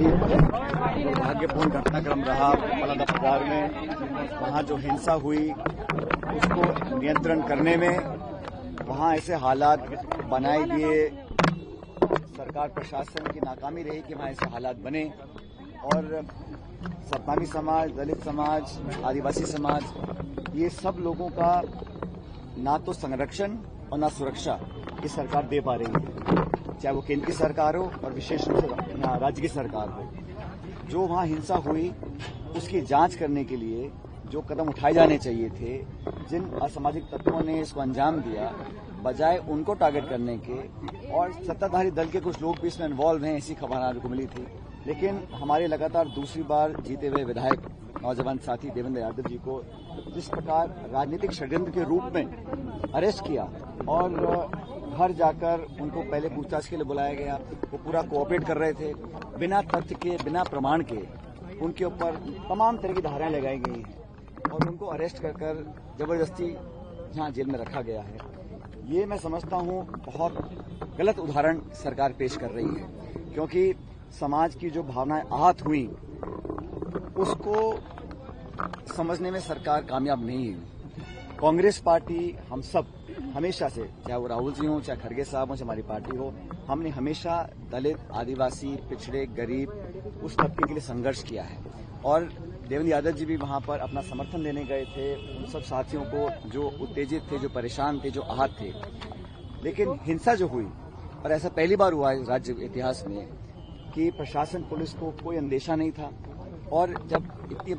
काफी दुर्भाग्यपूर्ण घटनाक्रम रहा बलौदा बाजार में। वहां जो हिंसा हुई उसको नियंत्रण करने में वहां ऐसे हालात बनाए दिए, सरकार प्रशासन की नाकामी रही कि वहां ऐसे हालात बने और सतनामी समाज, दलित समाज, आदिवासी समाज, ये सब लोगों का ना तो संरक्षण और ना सुरक्षा ये सरकार दे पा रही है, चाहे वो केंद्र की सरकार हो और विशेष रूप से राज्य की सरकार हो। जो वहां हिंसा हुई उसकी जांच करने के लिए जो कदम उठाए जाने चाहिए थे, जिन असामाजिक तत्वों ने इसको अंजाम दिया, बजाय उनको टारगेट करने के, और सत्ताधारी दल के कुछ लोग भी इसमें इन्वॉल्व हैं, ऐसी खबर आने को मिली थी। लेकिन हमारे लगातार दूसरी बार जीते हुए विधायक नौजवान साथी देवेंद्र यादव जी को जिस प्रकार राजनीतिक षड्यंत्र के रूप में अरेस्ट किया और घर जाकर उनको पहले पूछताछ के लिए बुलाया गया, वो पूरा कोऑपरेट कर रहे थे, बिना तथ्य के, बिना प्रमाण के उनके ऊपर तमाम तरह की धाराएं लगाई गई हैं और उनको अरेस्ट कर जबरदस्ती यहाँ जेल में रखा गया है। ये मैं समझता हूँ बहुत गलत उदाहरण सरकार पेश कर रही है, क्योंकि समाज की जो भावनाएं आहत हुई उसको समझने में सरकार कामयाब नहीं है। कांग्रेस पार्टी हम सब हमेशा से, चाहे वो राहुल जी हों, चाहे खड़गे साहब हों, चाहे हमारी पार्टी हो, हमने हमेशा दलित, आदिवासी, पिछड़े, गरीब उस तबके के लिए संघर्ष किया है और देवेंद्र यादव जी भी वहां पर अपना समर्थन देने गए थे उन सब साथियों को जो उत्तेजित थे, जो परेशान थे, जो आहत थे। लेकिन हिंसा जो हुई, और ऐसा पहली बार हुआ है राज्य इतिहास में कि प्रशासन, पुलिस को कोई अंदेशा नहीं था और जब इतनी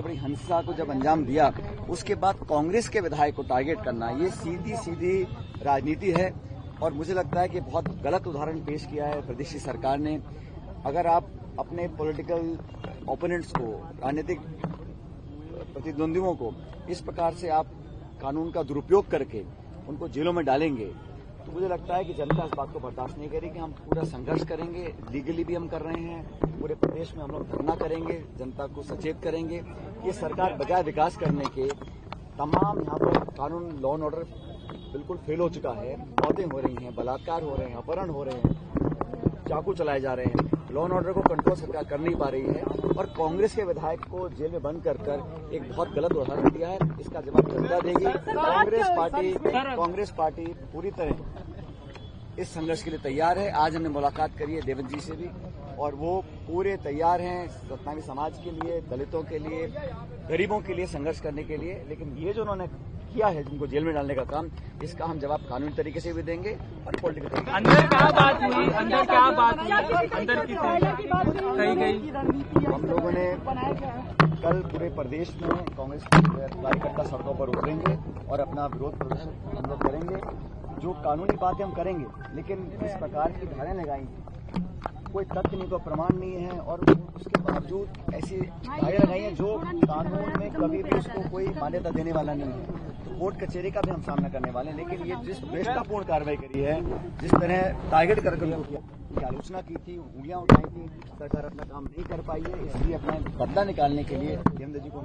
बड़ी हिंसा को जब अंजाम दिया, उसके बाद कांग्रेस के विधायक को टारगेट करना, ये सीधी सीधी राजनीति है और मुझे लगता है कि बहुत गलत उदाहरण पेश किया है प्रदेश की सरकार ने। अगर आप अपने पॉलिटिकल ओपोनेंट्स को, राजनीतिक प्रतिद्वंदियों को इस प्रकार से आप कानून का दुरुपयोग करके उनको जेलों में डालेंगे तो मुझे लगता है कि जनता इस बात को बर्दाश्त नहीं करेगी। हम पूरा संघर्ष करेंगे, लीगली भी हम कर रहे हैं, पूरे प्रदेश में हम लोग धरना करेंगे, जनता को सचेत करेंगे। ये सरकार बजाय विकास करने के तमाम यहाँ पर कानून, लॉ एंड ऑर्डर बिल्कुल फेल हो चुका है, मौतें हो रही हैं, बलात्कार हो रहे हैं, अपहरण हो रहे हैं, चाकू चलाए जा रहे हैं, लॉ एंड ऑर्डर को कंट्रोल सरकार कर नहीं पा रही है और कांग्रेस के विधायक को जेल में बंद कर एक बहुत गलत उदाहरण दिया है। इसका जवाब जनता देगी। कांग्रेस पार्टी पूरी तरह इस संघर्ष के लिए तैयार है। आज हमने मुलाकात करी है देवेंद्र जी से भी और वो पूरे तैयार हैं सतनामी समाज के लिए, दलितों के लिए, गरीबों के लिए संघर्ष करने के लिए। लेकिन ये जो उन्होंने किया है, जिनको जेल में डालने का काम, इसका हम जवाब कानूनी तरीके से भी देंगे और पॉलिटिकल तरीके से। अंदर क्या बात हुई? अंदर की कही गई? हम लोगों ने कल पूरे प्रदेश में कांग्रेस कार्यकर्ता सड़कों पर उतरेंगे और अपना विरोध प्रदर्शन हम लोग करेंगे। जो कानूनी बातें हम करेंगे, लेकिन इस प्रकार की धाराएं लगाई, कोई तथ्य नहीं, कोई प्रमाण नहीं है और उसके बावजूद ऐसी धाराएं लगाई हैं जो कानून में कभी भी उसको कोई मान्यता देने वाला नहीं है। तो कोर्ट कचहरी का भी हम सामना करने वाले हैं। लेकिन ये जिस भ्रष्टापूर्ण कार्रवाई करी है, जिस तरह टारगेट करके उनको किया, की आलोचना की थी, उंगलियां उठाई थी, सरकार अपना काम नहीं कर पाई है, इसलिए अपना बदला निकालने के लिए देवेंद्र जी को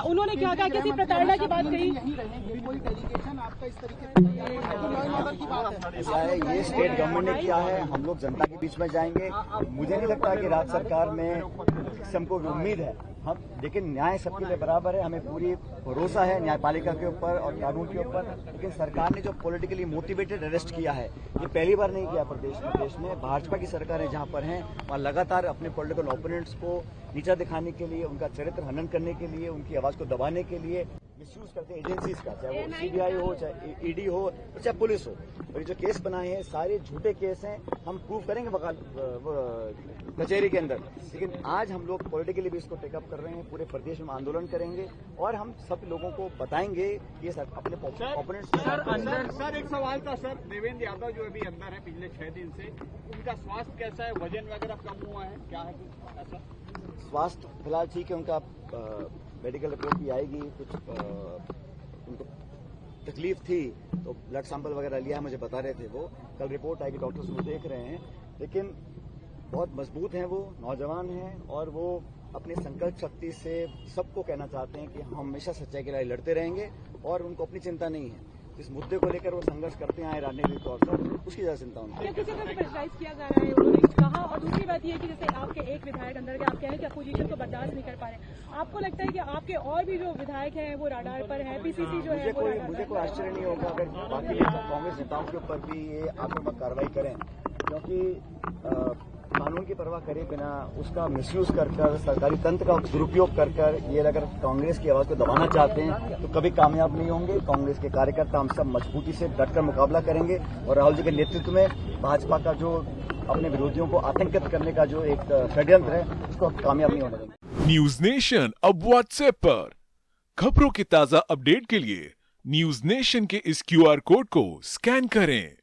उन्होंने क्या कहा, किसी प्रताड़ना की बात कही? ऐसा है, ये स्टेट गवर्नमेंट ने किया है, हम लोग जनता के बीच में जाएंगे। मुझे नहीं लगता कि राज्य सरकार में हमको उम्मीद है, हम, लेकिन न्याय सबके लिए बराबर है, हमें पूरी भरोसा है न्यायपालिका के ऊपर और कानून के ऊपर। लेकिन सरकार ने जो पॉलिटिकली मोटिवेटेड अरेस्ट किया है, ये पहली बार नहीं किया प्रदेश में। भाजपा की सरकारें जहां पर हैं वहां लगातार अपने पॉलिटिकल ओपोनेंट्स को नीचा दिखाने के लिए, उनका चरित्र हनन करने के लिए, उनकी आवाज को दबाने के लिए मिसयूज करते हैं एजेंसीज का, चाहे वो सीबीआई हो, चाहे ईडी हो, चाहे पुलिस हो। और ये जो केस बनाए हैं सारे झूठे केस हैं, हम प्रूव करेंगे कचहरी के अंदर। लेकिन आज हम लोग पॉलिटिकली भी इसको टेकअप कर रहे हैं, पूरे प्रदेश में आंदोलन करेंगे और हम सब लोगों को बताएंगे ये सर अपने ओपोनेंट्स। सर एक सवाल था सर, देवेंद्र यादव जो अभी अंदर है पिछले 6 दिन से, उनका स्वास्थ्य कैसा है? वजन वगैरह कम हुआ है क्या है कुछ ऐसा? स्वास्थ्य फिलहाल ठीक है, उनका मेडिकल रिपोर्ट भी आएगी। कुछ उनको तकलीफ थी तो ब्लड सैंपल वगैरह लिया है, मुझे बता रहे थे वो। कल रिपोर्ट आएगी, डॉक्टर्स वो देख रहे हैं। लेकिन बहुत मजबूत हैं वो, नौजवान हैं और वो अपनी संकल्प शक्ति से सबको कहना चाहते हैं कि हम हमेशा सच्चाई के लिए लड़ते रहेंगे और उनको अपनी चिंता नहीं है। इस मुद्दे को लेकर वो संघर्ष करते आए राजनीतिक तौर पर, उसकी ज्यादा चिंता उनको। क्या किसी को प्रेशराइज किया जा रहा है, उन्होंने कहा। और दूसरी बात ये है कि जैसे आपके एक विधायक अंदर के आप कह रहे हैं कि अपोजिशन को बर्दाश्त नहीं कर पा रहे, आपको लगता है कि आपके और भी जो विधायक हैं वो राडार पर हैं, पीसीसी जो है वो राडार मुझे पर कोई आश्चर्य नहीं होगा अगर बाकी कांग्रेस नेताओं के ऊपर भी ये आक्रामक कार्रवाई करें, क्योंकि कानून की परवाह करे बिना उसका मिसयूज कर सरकारी तंत्र का दुरुपयोग कर ये अगर कांग्रेस की आवाज को दबाना चाहते हैं तो कभी कामयाब नहीं होंगे। कांग्रेस के कार्यकर्ता हम सब मजबूती से डटकर मुकाबला करेंगे और राहुल जी के नेतृत्व में भाजपा का जो अपने विरोधियों को आतंकित करने का जो एक षड्यंत्र है उसको कामयाब नहीं होने देंगे। न्यूज नेशन अब व्हाट्सएप पर खबरों के ताजा अपडेट के लिए न्यूज नेशन के इस QR कोड को स्कैन करें।